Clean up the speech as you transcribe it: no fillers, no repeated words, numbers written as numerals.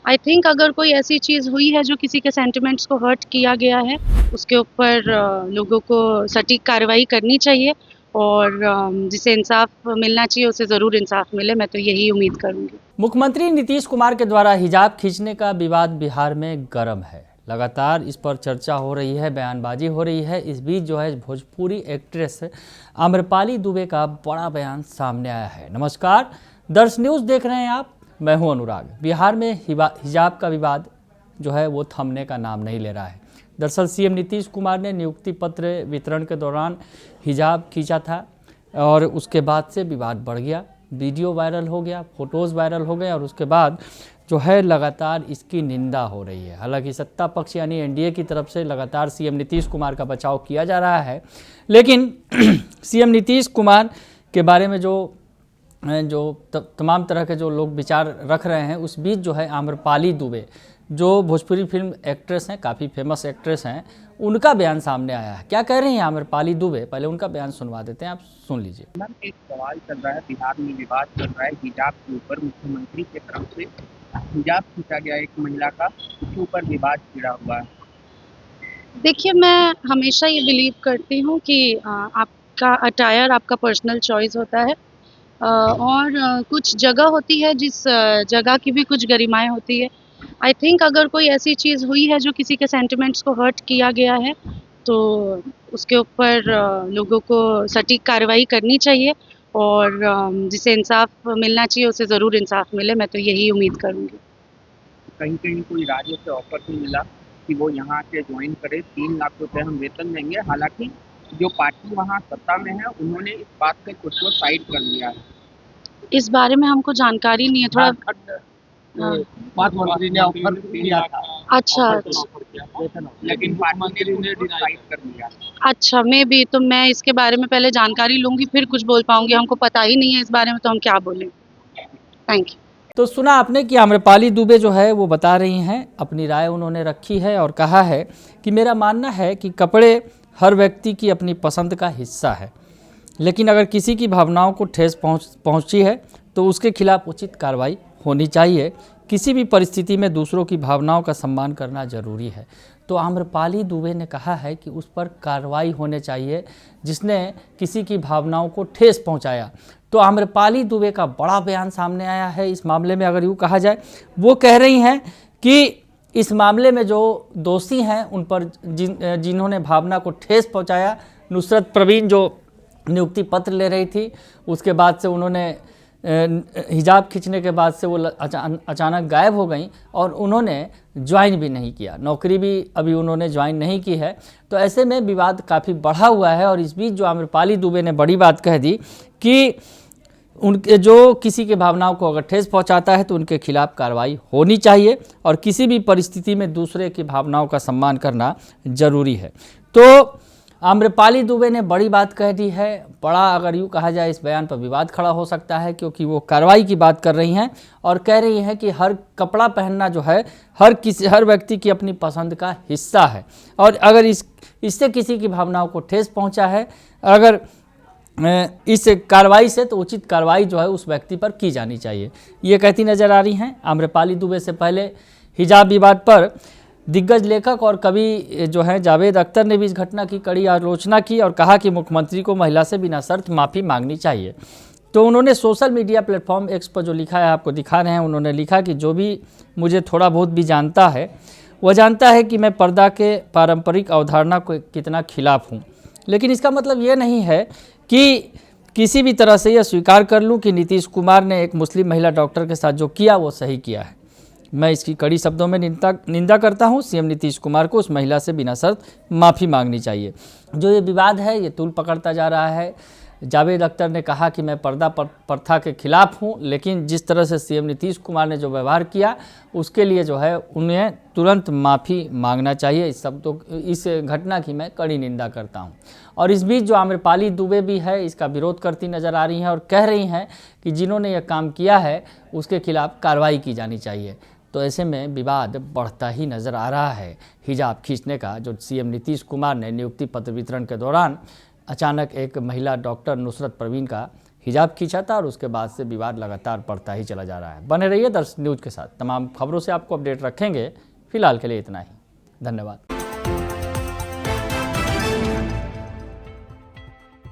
I think अगर कोई ऐसी चीज़ हुई है जो किसी के सेंटिमेंट्स को हर्ट किया गया है, उसके ऊपर लोगों को सटीक कार्रवाई करनी चाहिए और जिसे इंसाफ मिलना चाहिए उसे ज़रूर इंसाफ मिले। मैं तो यही उम्मीद करूँगी। मुख्यमंत्री नीतीश कुमार के द्वारा हिजाब खींचने का विवाद बिहार में गर्म है। लगातार इस पर चर्चा हो रही है, बयानबाजी हो रही है। इस बीच जो है भोजपुरी एक्ट्रेस आम्रपाली दुबे का बड़ा बयान सामने आया है। नमस्कार, दर्श न्यूज़ देख रहे हैं आप, मैं हूं अनुराग। बिहार में हिजाब का विवाद जो है वो थमने का नाम नहीं ले रहा है। दरअसल सीएम नीतीश कुमार ने नियुक्ति पत्र वितरण के दौरान हिजाब खींचा था और उसके बाद से विवाद बढ़ गया, वीडियो वायरल हो गया, फोटोज़ वायरल हो गए और उसके बाद जो है लगातार इसकी निंदा हो रही है। हालांकि सत्ता पक्ष यानी एनडीए की तरफ से लगातार सीएम नीतीश कुमार का बचाव किया जा रहा है, लेकिन सीएम नीतीश कुमार के बारे में जो तमाम तरह के जो लोग विचार रख रहे हैं, उस बीच जो है आम्रपाली दुबे जो भोजपुरी फिल्म एक्ट्रेस हैं, काफ़ी फेमस एक्ट्रेस हैं, उनका बयान सामने आया है। क्या कह रही हैं आम्रपाली दुबे, पहले उनका बयान सुनवा देते हैं, आप सुन लीजिए। मैम, एक सवाल चल रहा है, बिहार में विवाद चल रहा है हिजाब के ऊपर। मुख्यमंत्री की तरफ से हिजाब खींचा गया एक महिला का, उसके ऊपर विवाद छिड़ा हुआ है। देखिए, मैं हमेशा ये बिलीव करती हूँ कि आपका अटायर आपका पर्सनल चॉइस होता है और कुछ जगह होती है जिस जगह की भी कुछ गरिमाएँ होती है। आई थिंक अगर कोई ऐसी चीज़ हुई है जो किसी के सेंटिमेंट्स को हर्ट किया गया है, तो उसके ऊपर लोगों को सटीक कार्रवाई करनी चाहिए और जिसे इंसाफ मिलना चाहिए उसे ज़रूर इंसाफ मिले। मैं तो यही उम्मीद करूँगी। कहीं कहीं कोई राज्य से ऑफर भी मिला कि वो यहाँ से ज्वाइन करे, 3 लाख रुपए हम वेतन देंगे। हालांकि जो पार्टी वहाँ सत्ता में है, उन्होंने इस बात पे खुद को साइड कर लिया है। इस बारे में हमको जानकारी नहीं है, थोड़ा हाँ। मुख्यमंत्री ने ऑफर दिया था, अच्छा, लेकिन पार्टी ने साइड कर दिया। अच्छा, मे बी तो मैं इसके बारे में पहले जानकारी लूँगी फिर कुछ बोल पाऊँगी। हमको पता ही नहीं है इस बारे में, तो हम क्या बोलें। Thank you. तो सुना आपने कि आम्रपाली दुबे जो है वो बता रही हैं, अपनी राय उन्होंने रखी है और कहा है कि मेरा मानना है कि कपड़े हर व्यक्ति की अपनी पसंद का हिस्सा है, लेकिन अगर किसी की भावनाओं को ठेस पहुंची है तो उसके खिलाफ उचित कार्रवाई होनी चाहिए। किसी भी परिस्थिति में दूसरों की भावनाओं का सम्मान करना जरूरी है। तो आम्रपाली दुबे ने कहा है कि उस पर कार्रवाई होने चाहिए जिसने किसी की भावनाओं को ठेस पहुंचाया। तो आम्रपाली दुबे का बड़ा बयान सामने आया है इस मामले में। अगर यूँ कहा जाए, वो कह रही हैं कि इस मामले में जो दोषी हैं उन पर जिन्होंने भावना को ठेस पहुंचाया, नुसरत प्रवीण जो नियुक्ति पत्र ले रही थी, उसके बाद से उन्होंने हिजाब खींचने के बाद से वो अचानक गायब हो गई और उन्होंने ज्वाइन भी नहीं किया, नौकरी भी अभी उन्होंने ज्वाइन नहीं की है। तो ऐसे में विवाद काफ़ी बढ़ा हुआ है और इस बीच जो आम्रपाली दुबे ने बड़ी बात कह दी कि उनके जो किसी के भावनाओं को अगर ठेस पहुंचाता है तो उनके खिलाफ कार्रवाई होनी चाहिए और किसी भी परिस्थिति में दूसरे की भावनाओं का सम्मान करना जरूरी है। तो आम्रपाली दुबे ने बड़ी बात कह दी है। बड़ा अगर यूँ कहा जाए, इस बयान पर विवाद खड़ा हो सकता है, क्योंकि वो कार्रवाई की बात कर रही हैं और कह रही हैं कि हर कपड़ा पहनना जो है हर व्यक्ति की अपनी पसंद का हिस्सा है और अगर इससे किसी की भावनाओं को ठेस पहुंचा है, अगर इस कार्रवाई से, तो उचित कार्रवाई जो है उस व्यक्ति पर की जानी चाहिए, ये कहती नजर आ रही हैं आम्रपाली दुबे। से पहले हिजाब विवाद पर दिग्गज लेखक और कवि जो हैं जावेद अख्तर ने भी इस घटना की कड़ी आलोचना की और कहा कि मुख्यमंत्री को महिला से बिना शर्त माफ़ी मांगनी चाहिए। तो उन्होंने सोशल मीडिया प्लेटफॉर्म एक्स पर जो लिखा है, आपको दिखा रहे हैं, उन्होंने लिखा कि जो भी मुझे थोड़ा बहुत भी जानता है वह जानता है कि मैं पर्दा के पारंपरिक अवधारणा को कितना खिलाफ हूँ, लेकिन इसका मतलब ये नहीं है कि किसी भी तरह से यह स्वीकार कर लूँ कि नीतीश कुमार ने एक मुस्लिम महिला डॉक्टर के साथ जो किया वो सही किया है। मैं इसकी कड़ी शब्दों में निंदा करता हूं। सीएम नीतीश कुमार को उस महिला से बिना शर्त माफ़ी मांगनी चाहिए। जो ये विवाद है ये तूल पकड़ता जा रहा है। जावेद अख्तर ने कहा कि मैं पर्दा प्रथा के खिलाफ हूं, लेकिन जिस तरह से सीएम नीतीश कुमार ने जो व्यवहार किया उसके लिए जो है उन्हें तुरंत माफ़ी मांगना चाहिए। इस घटना की मैं कड़ी निंदा करता हूं। और इस बीच जो आम्रपाली दुबे भी है इसका विरोध करती नज़र आ रही हैं और कह रही हैं कि जिन्होंने यह काम किया है उसके खिलाफ कार्रवाई की जानी चाहिए। तो ऐसे में विवाद बढ़ता ही नज़र आ रहा है हिजाब खींचने का, जो सीएम नीतीश कुमार ने नियुक्ति पत्र वितरण के दौरान अचानक एक महिला डॉक्टर नुसरत प्रवीण का हिजाब खींचा था और उसके बाद से विवाद लगातार बढ़ता ही चला जा रहा है। बने रहिए दर्शक न्यूज़ के साथ, तमाम खबरों से आपको अपडेट रखेंगे। फिलहाल के लिए इतना ही, धन्यवाद।